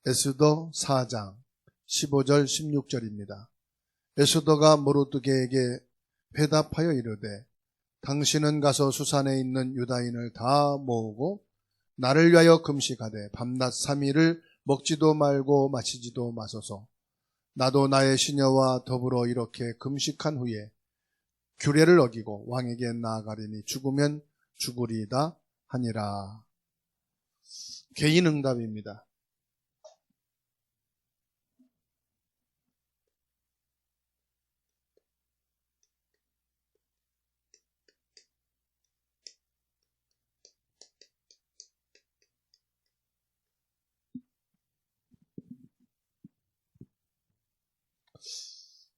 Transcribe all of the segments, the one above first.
에스더 4장 15절 16절입니다. 에스더가 모르드게에게 회답하여 이르되 당신은 가서 수산에 있는 유다인을 다 모으고 나를 위하여 금식하되 밤낮 3일을 먹지도 말고 마시지도 마소서. 나도 나의 시녀와 더불어 이렇게 금식한 후에 규례를 어기고 왕에게 나아가리니 죽으면 죽으리이다 하니라. 개인 응답입니다.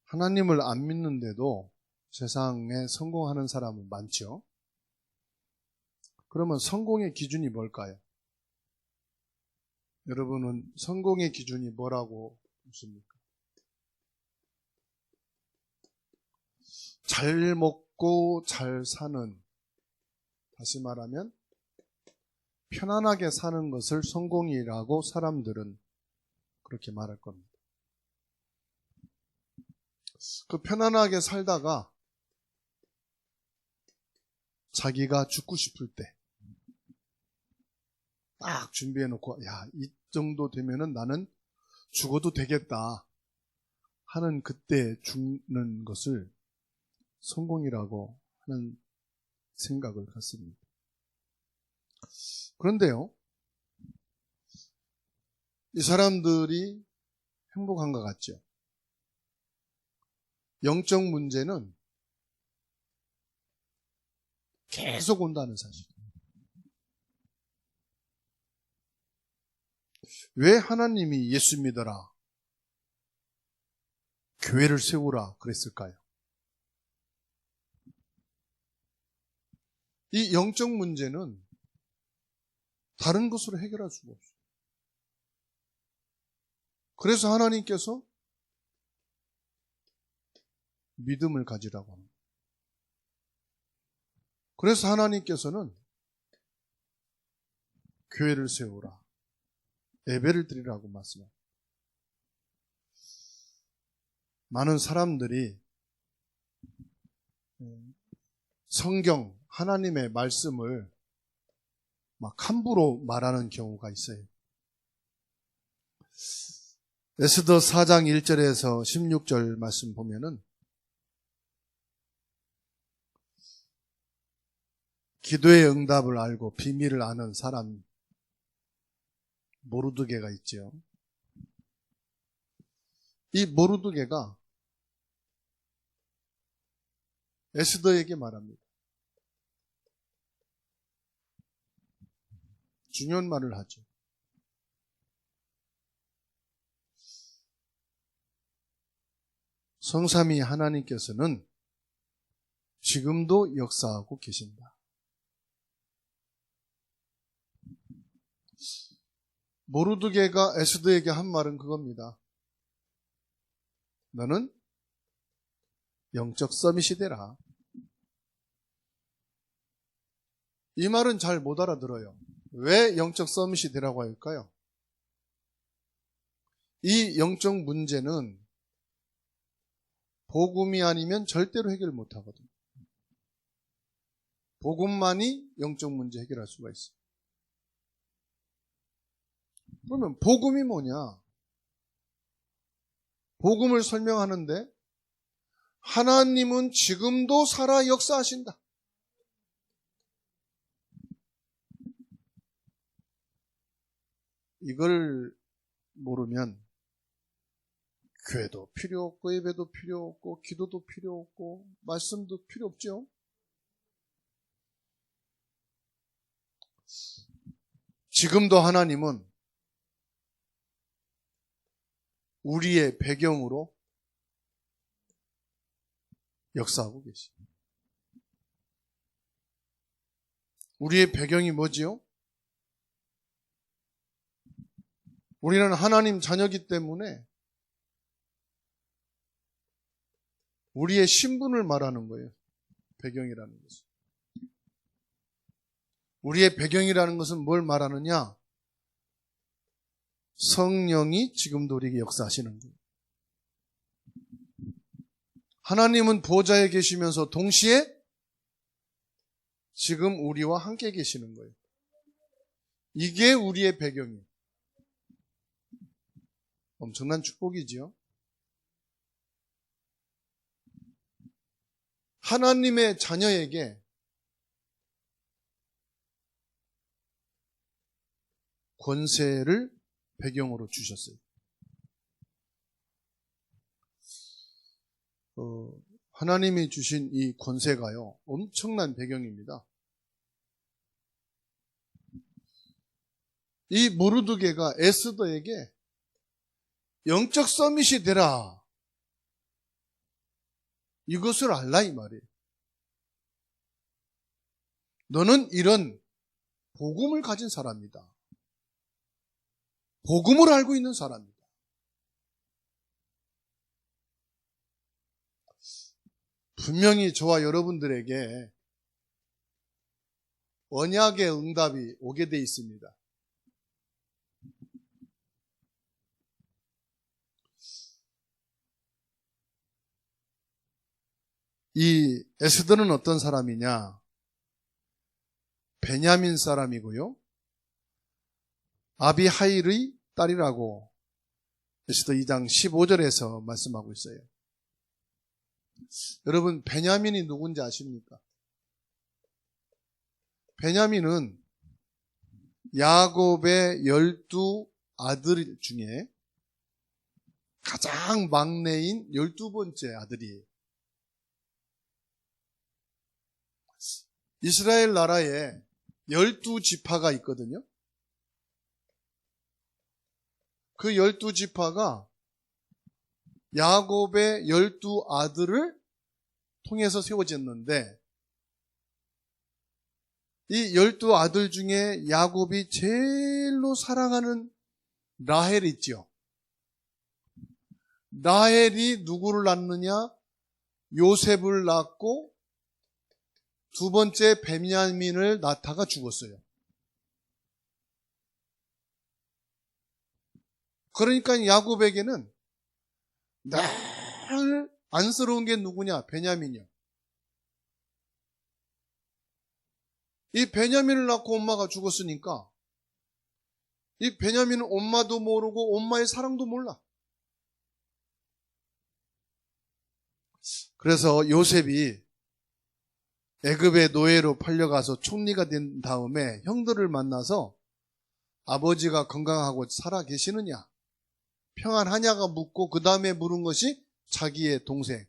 하나님을 안 믿는데도 세상에 성공하는 사람은 많죠. 그러면 성공의 기준이 뭘까요? 여러분은 성공의 기준이 뭐라고 보십니까? 잘 먹고 잘 사는, 다시 말하면 편안하게 사는 것을 성공이라고 사람들은 그렇게 말할 겁니다. 그 편안하게 살다가 자기가 죽고 싶을 때 딱 준비해놓고 이 정도 되면은 나는 죽어도 되겠다 하는 그때 죽는 것을 성공이라고 하는 생각을 갖습니다. 그런데요, 이 사람들이 행복한 것 같죠? 영적 문제는 계속 온다는 사실. 왜 하나님이 예수 믿어라, 교회를 세우라 그랬을까요? 이 영적 문제는 다른 것으로 해결할 수가 없어요. 그래서 하나님께서 믿음을 가지라고 합니다. 그래서 하나님께서는 교회를 세우라, 예배를 드리라고 말씀합니다. 많은 사람들이 성경, 하나님의 말씀을 막 함부로 말하는 경우가 있어요. 에스더 4장 1절에서 16절 말씀 보면은 기도의 응답을 알고 비밀을 아는 사람 모르드게가 있죠. 이 모르드게가 에스더에게 말합니다. 중요한 말을 하죠. 성삼위 하나님께서는 지금도 역사하고 계신다. 모르드게가 에스더에게 한 말은 그겁니다. 너는 영적 서밋이 되라. 이 말은 잘 못 알아들어요. 왜 영적 서밋이 되라고 할까요? 이 영적 문제는 복음이 아니면 절대로 해결 못 하거든요. 복음만이 영적 문제 해결할 수가 있어요. 그러면 복음이 뭐냐? 복음을 설명하는데 하나님은 지금도 살아 역사하신다. 이걸 모르면 교회도 필요 없고 예배도 필요 없고 기도도 필요 없고 말씀도 필요 없죠. 지금도 하나님은 우리의 배경으로 역사하고 계십니다. 우리의 배경이 뭐지요? 우리는 하나님 자녀이기 때문에 우리의 신분을 말하는 거예요. 배경이라는 것은. 우리의 배경이라는 것은 뭘 말하느냐? 성령이 지금도 우리에게 역사하시는 거예요. 하나님은 보좌에 계시면서 동시에 지금 우리와 함께 계시는 거예요. 이게 우리의 배경이에요. 엄청난 축복이지요. 하나님의 자녀에게 권세를 배경으로 주셨어요. 하나님이 주신 이 권세가요, 엄청난 배경입니다. 이 모르드게가 에스더에게 영적 서밋이 되라, 이것을 알라 이 말이에요. 너는 이런 복음을 가진 사람이다. 복음을 알고 있는 사람이다. 분명히 저와 여러분들에게 언약의 응답이 오게 돼 있습니다. 이 에스더는 어떤 사람이냐? 베냐민 사람이고요, 아비하일의 딸이라고 에스더 2장 15절에서 말씀하고 있어요. 여러분, 베냐민이 누군지 아십니까? 베냐민은 야곱의 12 아들 중에 가장 막내인 12번째 아들이에요. 이스라엘 나라에 12지파가 있거든요. 그 12지파가 야곱의 12 아들을 통해서 세워졌는데, 이 12 아들 중에 야곱이 제일로 사랑하는 라헬 있죠. 라헬이 누구를 낳느냐? 요셉을 낳고 두 번째 베냐민을 낳다가 죽었어요. 그러니까 야곱에게는 늘 안쓰러운 게 누구냐? 베냐민이요. 이 베냐민을 낳고 엄마가 죽었으니까 이 베냐민은 엄마도 모르고 엄마의 사랑도 몰라. 그래서 요셉이 애굽의 노예로 팔려가서 총리가 된 다음에 형들을 만나서 아버지가 건강하고 살아 계시느냐, 평안하냐가 묻고, 그 다음에 물은 것이 자기의 동생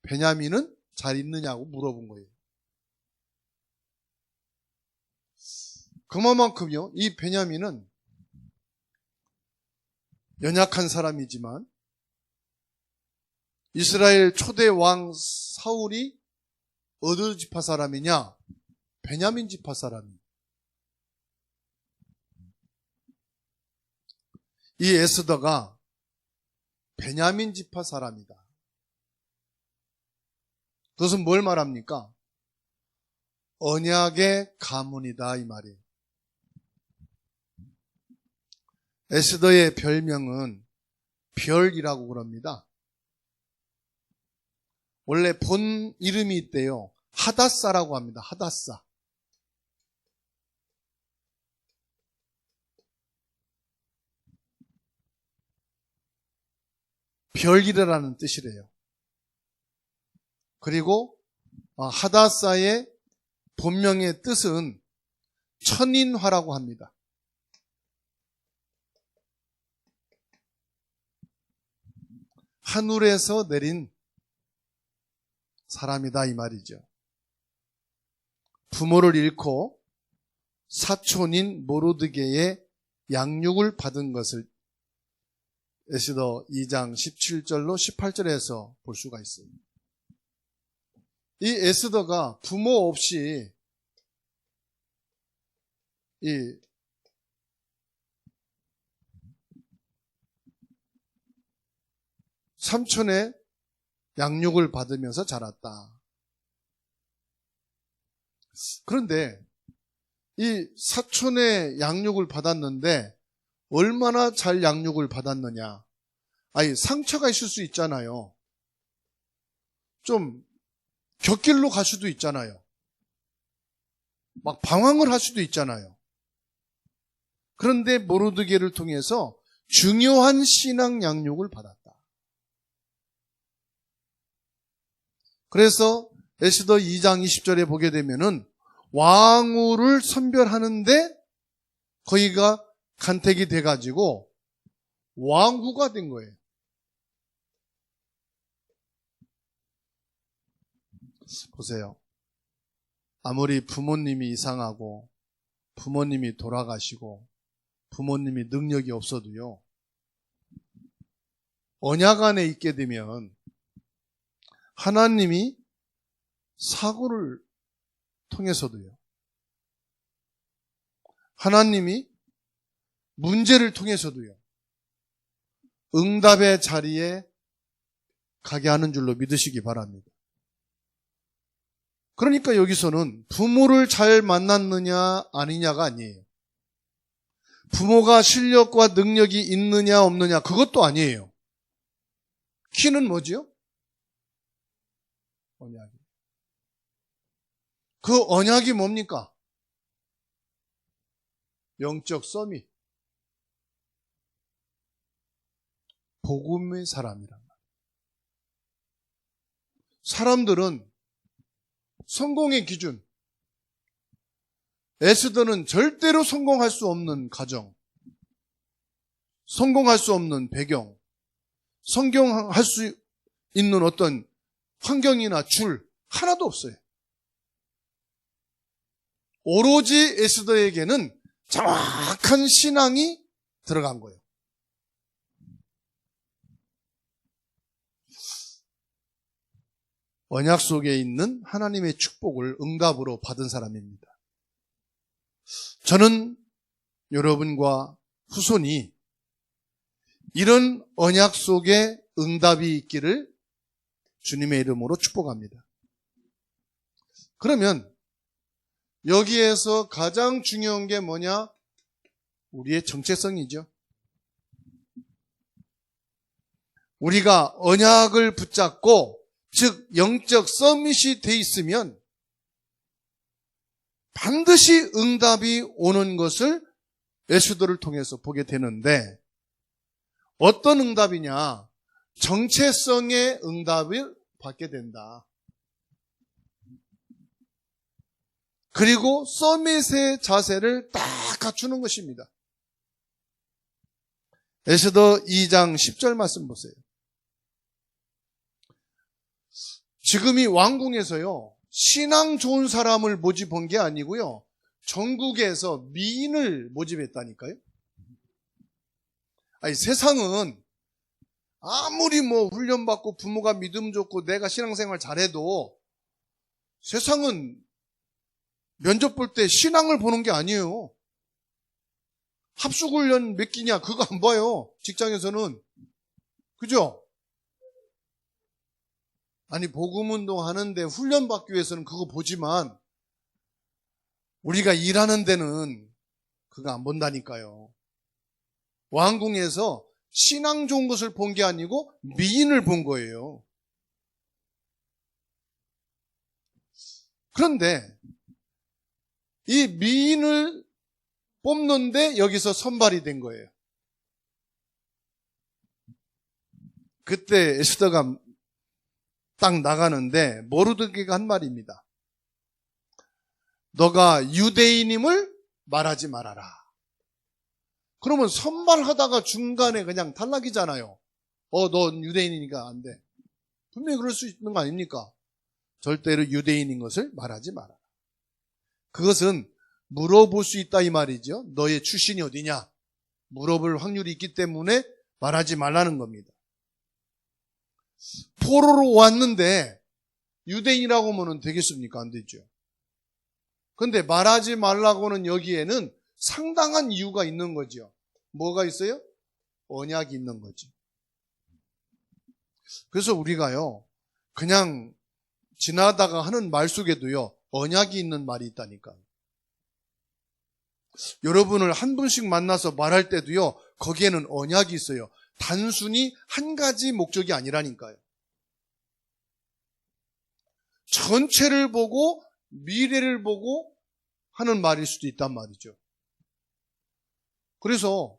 베냐민은 잘 있느냐고 물어본 거예요. 그만큼요, 이 베냐민은 연약한 사람이지만 이스라엘 초대 왕 사울이 어느 지파 사람이냐? 베냐민 지파 사람이에요. 이 에스더가 베냐민 지파 사람이다. 그것은 뭘 말합니까? 언약의 가문이다 이 말이에요. 에스더의 별명은 별이라고 그럽니다. 원래 본 이름이 있대요. 하닷사라고 합니다. 하닷사. 별이라는 뜻이래요. 그리고 하닷사의 본명의 뜻은 천인화라고 합니다. 하늘에서 내린 사람이다 이 말이죠. 부모를 잃고 사촌인 모르드게의 양육을 받은 것을 에스더 2장 17절로 18절에서 볼 수가 있어요. 이 에스더가 부모 없이 이 삼촌의 양육을 받으면서 자랐다. 그런데 이 사촌의 양육을 받았는데 얼마나 잘 양육을 받았느냐. 아니, 상처가 있을 수 있잖아요. 좀 곁길로 갈 수도 있잖아요. 막 방황을 할 수도 있잖아요. 그런데 모르드게를 통해서 중요한 신앙 양육을 받았다. 그래서 에스더 2장 20절에 보게 되면은 왕후를 선별하는데 거기가 간택이 돼가지고 왕후가 된 거예요. 보세요. 아무리 부모님이 이상하고 부모님이 돌아가시고 부모님이 능력이 없어도요, 언약 안에 있게 되면 하나님이 사고를 통해서도요, 하나님이 문제를 통해서도요, 응답의 자리에 가게 하는 줄로 믿으시기 바랍니다. 그러니까 여기서는 부모를 잘 만났느냐 아니냐가 아니에요. 부모가 실력과 능력이 있느냐 없느냐 그것도 아니에요. 키는 뭐지요? 언약이. 그 언약이 뭡니까? 영적 썸이. 복음의 사람이란 말이에요. 사람들은 성공의 기준, 에스더는 절대로 성공할 수 없는 가정, 성공할 수 없는 배경, 성공할 수 있는 어떤 환경이나 줄 하나도 없어요. 오로지 에스더에게는 정확한 신앙이 들어간 거예요. 언약 속에 있는 하나님의 축복을 응답으로 받은 사람입니다. 저는 여러분과 후손이 이런 언약 속에 응답이 있기를 주님의 이름으로 축복합니다. 그러면 여기에서 가장 중요한 게 뭐냐? 우리의 정체성이죠. 우리가 언약을 붙잡고 즉 영적 서밋이 돼 있으면 반드시 응답이 오는 것을 에스더를 통해서 보게 되는데 어떤 응답이냐? 정체성의 응답을 받게 된다. 그리고 서밋의 자세를 딱 갖추는 것입니다. 에스더 2장 10절 말씀 보세요. 지금 이 왕궁에서요, 신앙 좋은 사람을 모집한 게 아니고요, 전국에서 미인을 모집했다니까요. 아니, 세상은 아무리 훈련받고 부모가 믿음 좋고 내가 신앙생활 잘해도 세상은 면접 볼 때 신앙을 보는 게 아니에요. 합숙훈련 몇 기냐 그거 안 봐요. 직장에서는. 그죠? 아니, 복음운동 하는데 훈련받기 위해서는 그거 보지만 우리가 일하는 데는 그거 안 본다니까요. 왕궁에서 신앙 좋은 것을 본 게 아니고 미인을 본 거예요. 그런데 이 미인을 뽑는데 여기서 선발이 된 거예요. 그때 에스더가 딱 나가는데 모르드게가 한 말입니다. 너가 유대인임을 말하지 말아라. 그러면 선발하다가 중간에 그냥 탈락이잖아요. 넌 유대인이니까 안 돼. 분명히 그럴 수 있는 거 아닙니까? 절대로 유대인인 것을 말하지 마라. 그것은 물어볼 수 있다 이 말이죠. 너의 출신이 어디냐? 물어볼 확률이 있기 때문에 말하지 말라는 겁니다. 포로로 왔는데 유대인이라고 하면 되겠습니까? 안 되죠. 그런데 말하지 말라고는 여기에는 상당한 이유가 있는 거죠. 뭐가 있어요? 언약이 있는 거죠. 그래서 우리가요, 그냥 지나다가 하는 말 속에도요, 언약이 있는 말이 있다니까. 여러분을 한 분씩 만나서 말할 때도요, 거기에는 언약이 있어요. 단순히 한 가지 목적이 아니라니까요. 전체를 보고 미래를 보고 하는 말일 수도 있단 말이죠. 그래서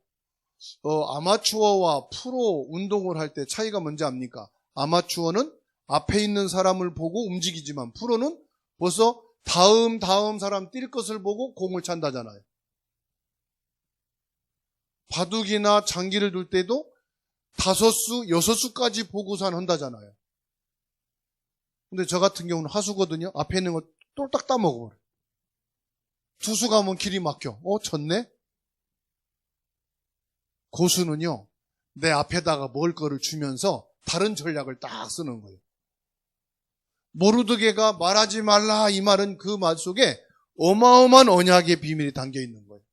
아마추어와 프로 운동을 할 때 차이가 뭔지 압니까? 아마추어는 앞에 있는 사람을 보고 움직이지만 프로는 벌써 다음 사람 뛸 것을 보고 공을 찬다잖아요. 바둑이나 장기를 둘 때도 5수, 6수까지 보고선 한다잖아요. 근데 저 같은 경우는 하수거든요. 앞에 있는 거 똘딱 따먹어버려요. 2수 가면 길이 막혀. 졌네? 고수는요, 내 앞에다가 먹을 거를 주면서 다른 전략을 딱 쓰는 거예요. 모르드게가 말하지 말라 이 말은 그 말 속에 어마어마한 언약의 비밀이 담겨 있는 거예요.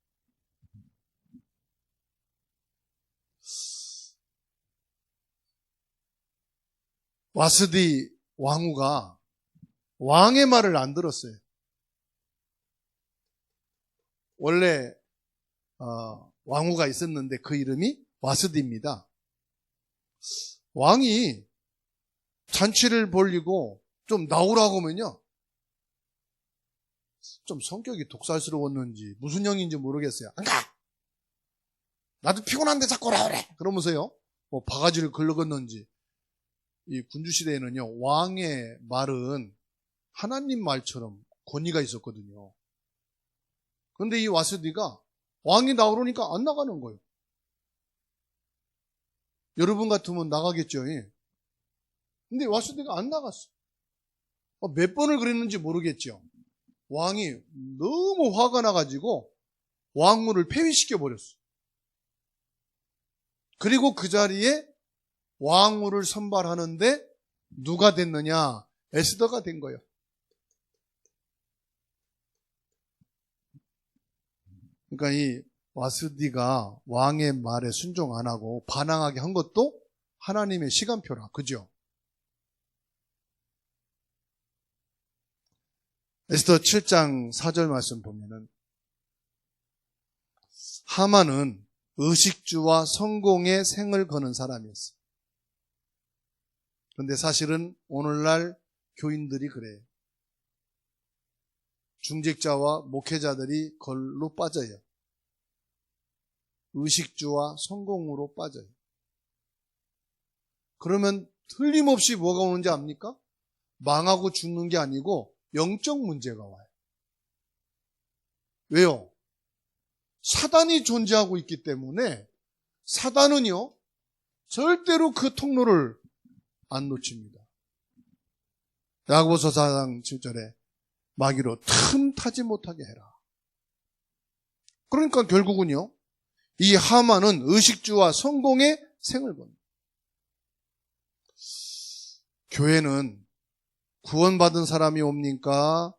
와스디 왕후가 왕의 말을 안 들었어요. 원래 왕후가 있었는데 그 이름이 와스디입니다. 왕이 잔치를 벌리고 좀 나오라고 하면요, 좀 성격이 독살스러웠는지 무슨 형인지 모르겠어요. 안 가! 나도 피곤한데 자꾸 오라 그래! 그러면서요, 바가지를 긁었는지. 이 군주시대에는요, 왕의 말은 하나님 말처럼 권위가 있었거든요. 그런데 이 와스디가 왕이 나오려니까 안 나가는 거예요. 여러분 같으면 나가겠죠. 근데 와스디가 안 나갔어. 몇 번을 그랬는지 모르겠죠. 왕이 너무 화가 나가지고 왕후를 폐위시켜버렸어. 그리고 그 자리에 왕후를 선발하는데 누가 됐느냐? 에스더가 된 거예요. 그러니까 이 와스디가 왕의 말에 순종 안 하고 반항하게 한 것도 하나님의 시간표라. 그죠? 에스더 7장 4절 말씀 보면은 하만은 의식주와 성공의 생을 거는 사람이었어요. 그런데 사실은 오늘날 교인들이 그래요. 중직자와 목회자들이 걸로 빠져요. 의식주와 성공으로 빠져요. 그러면 틀림없이 뭐가 오는지 압니까? 망하고 죽는 게 아니고 영적 문제가 와요. 왜요? 사단이 존재하고 있기 때문에 사단은요, 절대로 그 통로를 안 놓칩니다. 야고보서 4장 7절에 마귀로 틈타지 못하게 해라. 그러니까 결국은요, 이 하만은 의식주와 성공의 생을 겁니다. 교회는 구원받은 사람이 옵니까?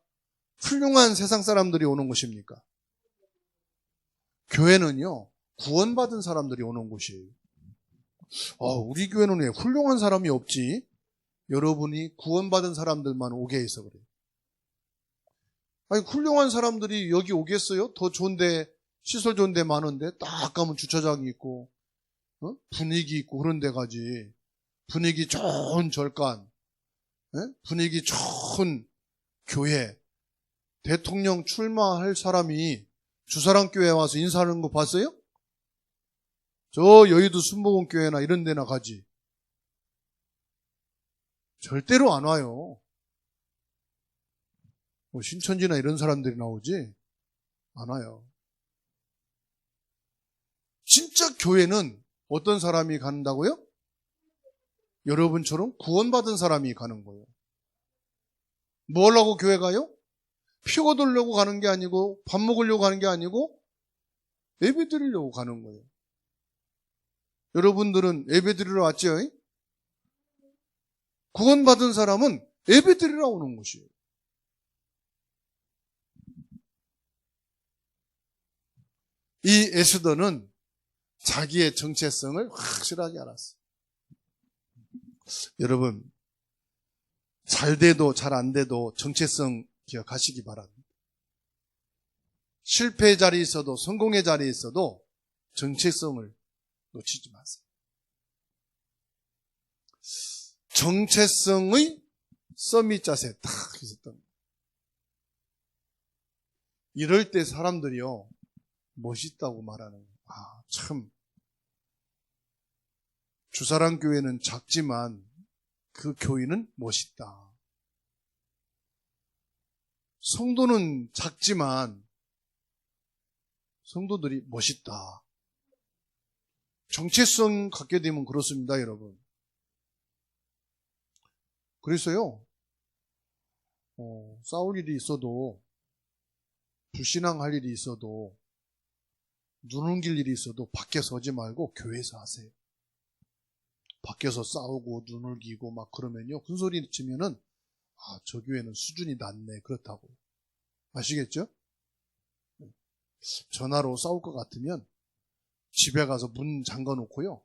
훌륭한 세상 사람들이 오는 곳입니까? 교회는요, 구원받은 사람들이 오는 곳이에요. 우리 교회는 왜 훌륭한 사람이 없지? 여러분이 구원받은 사람들만 오게 해서 그래요. 아니, 훌륭한 사람들이 여기 오겠어요? 더 좋은데, 시설 좋은 데 많은데, 딱 가면 주차장이 있고, 분위기 있고 그런 데 가지. 분위기 좋은 절간, 분위기 좋은 교회, 대통령 출마할 사람이 주사랑교회 와서 인사하는 거 봤어요? 저 여의도 순복음교회나 이런 데나 가지. 절대로 안 와요. 신천지나 이런 사람들이 나오지 안 와요. 진짜 교회는 어떤 사람이 간다고요? 여러분처럼 구원받은 사람이 가는 거예요. 뭐 하려고 교회 가요? 피 얻으려고 가는 게 아니고 밥 먹으려고 가는 게 아니고 예배 드리려고 가는 거예요. 여러분들은 예배 드리러 왔죠? 구원받은 사람은 예배 드리러 오는 곳이에요. 이 에스더는 자기의 정체성을 확실하게 알았어요. 여러분, 잘 돼도 잘 안 돼도 정체성 기억하시기 바랍니다. 실패의 자리에 있어도 성공의 자리에 있어도 정체성을 놓치지 마세요. 정체성의 서밋 자세 딱 있었던 거예요. 이럴 때 사람들이요 멋있다고 말하는 거예요. 아, 참 주사랑 교회는 작지만 그 교인은 멋있다. 성도는 작지만 성도들이 멋있다. 정체성 갖게 되면 그렇습니다, 여러분. 그래서요, 싸울 일이 있어도, 불신앙할 일이 있어도, 눈 옮길 일이 있어도 밖에 서지 말고 교회에서 하세요. 밖에서 싸우고 눈 옮기고 막 그러면요, 큰 소리 치면은 아, 저 교회는 수준이 낮네. 그렇다고. 아시겠죠? 전화로 싸울 것 같으면 집에 가서 문 잠가 놓고요.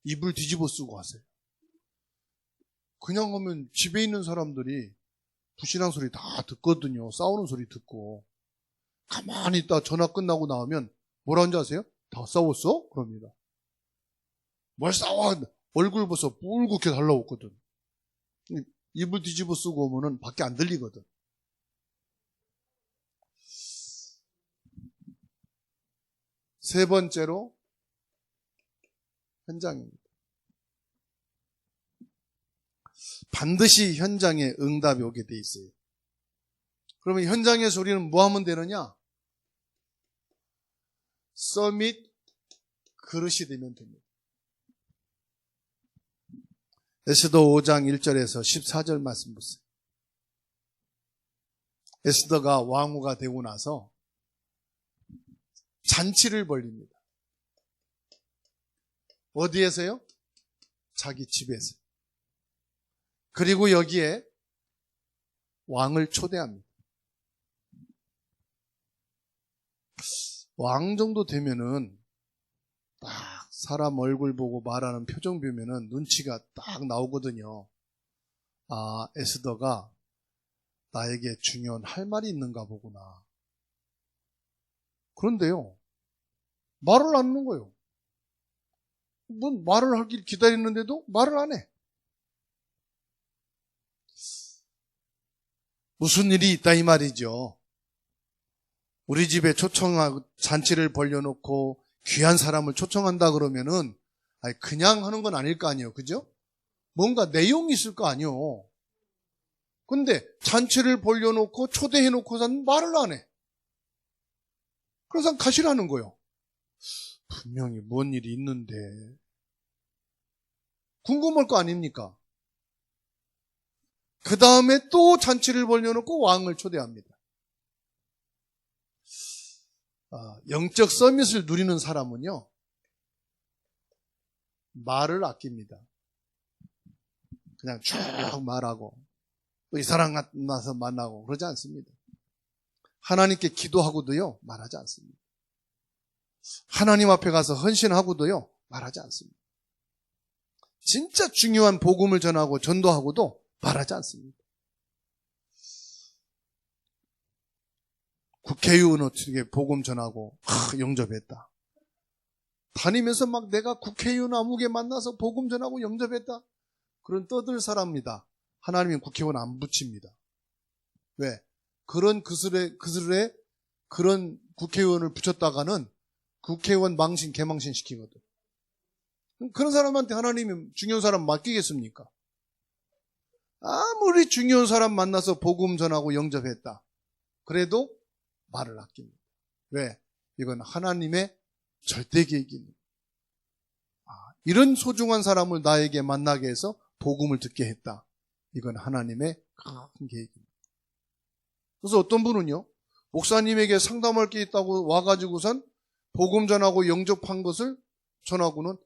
이불 뒤집어 쓰고 하세요. 그냥 하면 집에 있는 사람들이 불신앙 소리 다 듣거든요. 싸우는 소리 듣고. 가만히 있다 전화 끝나고 나오면 뭐라는 줄 아세요? 다 싸웠어? 그럽니다. 뭘 싸워? 얼굴 벌써 뿔겋게 달라왔거든. 이불 뒤집어 쓰고 오면은 밖에 안 들리거든. 세 번째로 현장입니다. 반드시 현장에 응답이 오게 돼 있어요. 그러면 현장에서 우리는 뭐 하면 되느냐? 서밋 그릇이 되면 됩니다. 에스더 5장 1절에서 14절 말씀 보세요. 에스더가 왕후가 되고 나서 잔치를 벌립니다. 어디에서요? 자기 집에서. 그리고 여기에 왕을 초대합니다. 왕 정도 되면은 딱 사람 얼굴 보고 말하는 표정 보면은 눈치가 딱 나오거든요. 아, 에스더가 나에게 중요한 할 말이 있는가 보구나. 그런데요, 말을 안 하는 거예요. 뭐 말을 하길 기다리는데도 말을 안 해. 무슨 일이 있다 이 말이죠. 우리 집에 초청하고 잔치를 벌려놓고 귀한 사람을 초청한다 그러면은 그냥 하는 건 아닐 거 아니에요. 그죠? 뭔가 내용이 있을 거 아니에요. 근데 잔치를 벌려놓고 초대해놓고서는 말을 안 해. 그래서 가시라는 거예요. 분명히 뭔 일이 있는데 궁금할 거 아닙니까? 그 다음에 또 잔치를 벌려놓고 왕을 초대합니다. 영적 서밋을 누리는 사람은요, 말을 아낍니다. 그냥 쭉 말하고 또 이 사람 만나서 만나고 그러지 않습니다. 하나님께 기도하고도요 말하지 않습니다. 하나님 앞에 가서 헌신하고도요 말하지 않습니다. 진짜 중요한 복음을 전하고 전도하고도 말하지 않습니다. 국회의원 어떻게 복음 전하고 영접했다. 다니면서 막 내가 국회의원 아무개 만나서 복음 전하고 영접했다. 그런 떠들 사람입니다. 하나님은 국회의원 안 붙입니다. 왜? 그런 그슬에 그런 국회의원을 붙였다가는 국회의원 망신 개망신 시키거든. 그런 사람한테 하나님이 중요한 사람 맡기겠습니까? 아무리 중요한 사람 만나서 복음 전하고 영접했다. 그래도 말을 아낍니다. 왜? 이건 하나님의 절대 계획입니다. 이런 소중한 사람을 나에게 만나게 해서 복음을 듣게 했다. 이건 하나님의 큰 계획입니다. 그래서 어떤 분은요, 목사님에게 상담할 게 있다고 와가지고선 복음 전하고 영접한 것을 전하고는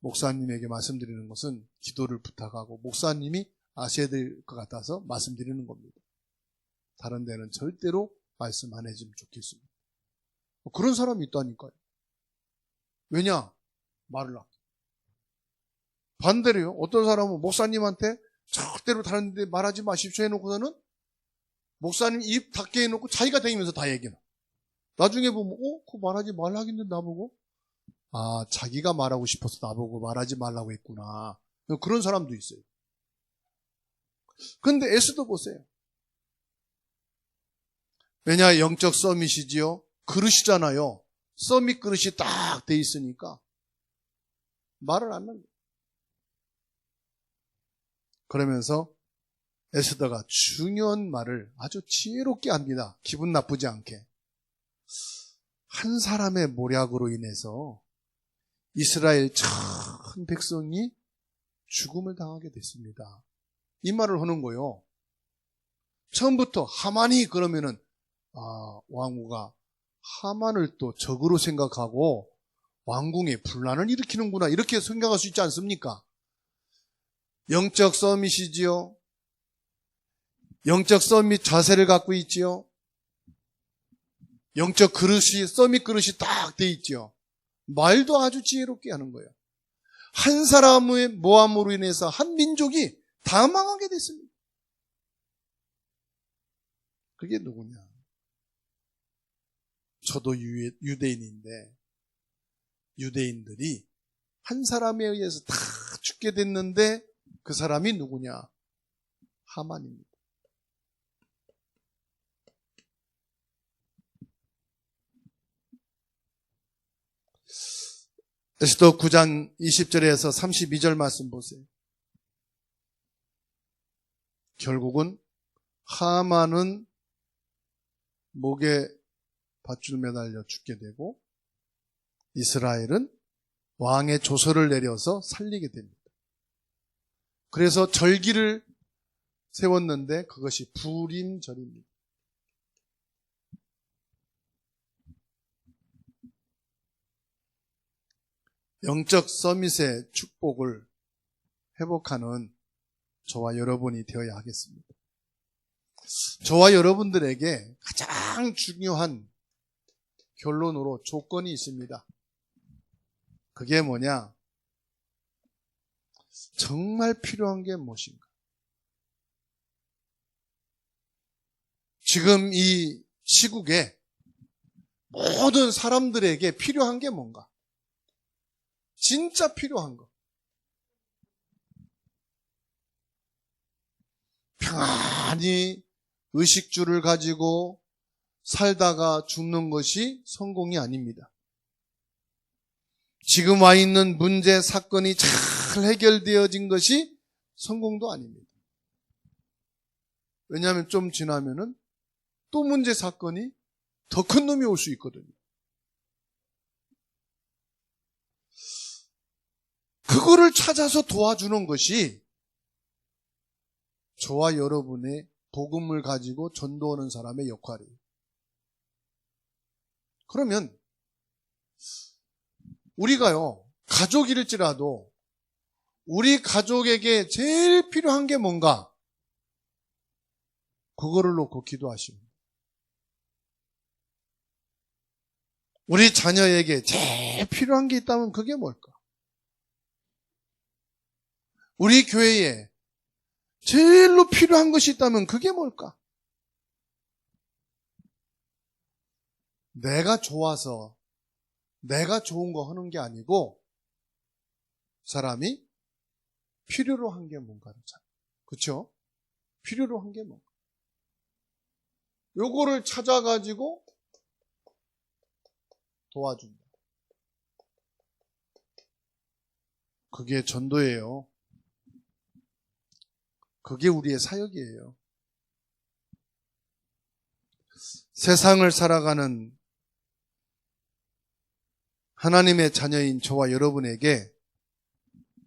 목사님에게 말씀드리는 것은 기도를 부탁하고 목사님이 아셔야 될 것 같아서 말씀드리는 겁니다. 다른 데는 절대로 말씀 안 해주면 좋겠습니다. 그런 사람이 있다니까요. 왜냐? 말을 아껴. 반대로요. 어떤 사람은 목사님한테 절대로 다른 데 말하지 마십시오 해놓고서는 목사님 입 닫게 해놓고 자기가 다니면서 다 얘기나. 나중에 보면, 그거 말하지 말라긴데 나보고? 아, 자기가 말하고 싶어서 나보고 말하지 말라고 했구나. 그런 사람도 있어요. 근데 에스더 보세요. 왜냐, 영적 서밋이지요. 그릇이잖아요. 서밋 그릇이 딱 돼 있으니까 말을 안 하는 거예요. 그러면서 에스더가 중요한 말을 아주 지혜롭게 합니다. 기분 나쁘지 않게. 한 사람의 모략으로 인해서 이스라엘 전 백성이 죽음을 당하게 됐습니다. 이 말을 하는 거예요. 처음부터 하만이 그러면은 왕후가 하만을 또 적으로 생각하고 왕궁에 분란을 일으키는구나 이렇게 생각할 수 있지 않습니까? 영적 서밋이지요. 영적 서밋 자세를 갖고 있지요. 영적 그릇이 서밋 그릇이 딱 돼 있지요. 말도 아주 지혜롭게 하는 거예요. 한 사람의 모함으로 인해서 한 민족이 다 망하게 됐습니다. 그게 누구냐? 저도 유대인인데 유대인들이 한 사람에 의해서 다 죽게 됐는데 그 사람이 누구냐? 하만입니다. 에스더 9장 20절에서 32절 말씀 보세요. 결국은 하만은 목에 밧줄 매달려 죽게 되고 이스라엘은 왕의 조서를 내려서 살리게 됩니다. 그래서 절기를 세웠는데 그것이 불임절입니다. 영적 서밋의 축복을 회복하는 저와 여러분이 되어야 하겠습니다. 저와 여러분들에게 가장 중요한 결론으로 조건이 있습니다. 그게 뭐냐? 정말 필요한 게 무엇인가? 지금 이 시국에 모든 사람들에게 필요한 게 뭔가? 진짜 필요한 거. 평안히 의식주를 가지고 살다가 죽는 것이 성공이 아닙니다. 지금 와 있는 문제, 사건이 잘 해결되어진 것이 성공도 아닙니다. 왜냐하면 좀 지나면은 또 문제, 사건이 더 큰 놈이 올 수 있거든요. 그거를 찾아서 도와주는 것이 저와 여러분의 복음을 가지고 전도하는 사람의 역할이에요. 그러면 우리가요, 가족일지라도 우리 가족에게 제일 필요한 게 뭔가? 그거를 놓고 기도하시면 우리 자녀에게 제일 필요한 게 있다면 그게 뭘까? 우리 교회에 제일로 필요한 것이 있다면 그게 뭘까? 내가 좋아서 내가 좋은 거 하는 게 아니고 사람이 필요로 한 게 뭔가를 찾아. 그렇죠? 필요로 한 게 뭔가. 요거를 찾아가지고 도와준다. 그게 전도예요. 그게 우리의 사역이에요. 세상을 살아가는 하나님의 자녀인 저와 여러분에게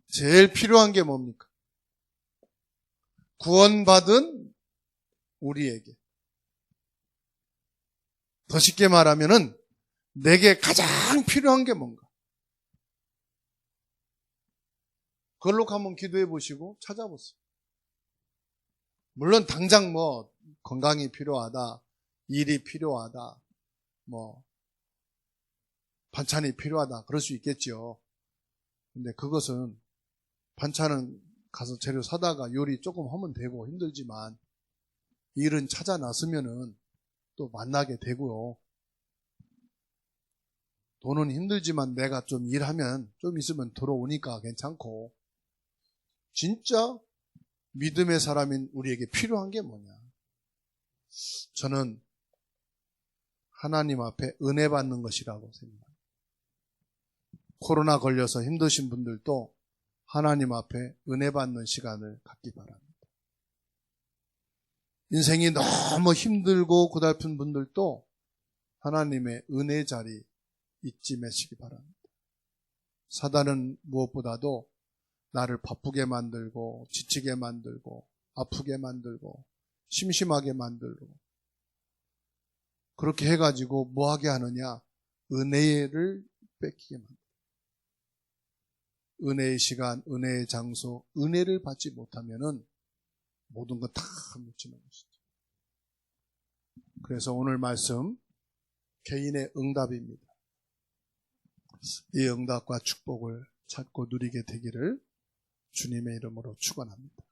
제일 필요한 게 뭡니까? 구원받은 우리에게. 더 쉽게 말하면은 내게 가장 필요한 게 뭔가? 그걸로 한번 기도해 보시고 찾아보세요. 물론 당장 뭐 건강이 필요하다, 일이 필요하다, 뭐 반찬이 필요하다 그럴 수 있겠죠. 근데 그것은 반찬은 가서 재료 사다가 요리 조금 하면 되고 힘들지만 일은 찾아 나서면은 또 만나게 되고요. 돈은 힘들지만 내가 좀 일하면 좀 있으면 들어오니까 괜찮고, 진짜 믿음의 사람인 우리에게 필요한 게 뭐냐? 저는 하나님 앞에 은혜 받는 것이라고 생각합니다. 코로나 걸려서 힘드신 분들도 하나님 앞에 은혜 받는 시간을 갖기 바랍니다. 인생이 너무 힘들고 고달픈 분들도 하나님의 은혜 자리 잊지 마시기 바랍니다. 사단은 무엇보다도 나를 바쁘게 만들고 지치게 만들고 아프게 만들고 심심하게 만들고 그렇게 해가지고 뭐하게 하느냐? 은혜를 뺏기게 만듭니다. 은혜의 시간, 은혜의 장소, 은혜를 받지 못하면은 모든 것 다 묻히는 것이죠. 그래서 오늘 말씀 개인의 응답입니다. 이 응답과 축복을 찾고 누리게 되기를 주님의 이름으로 축원합니다.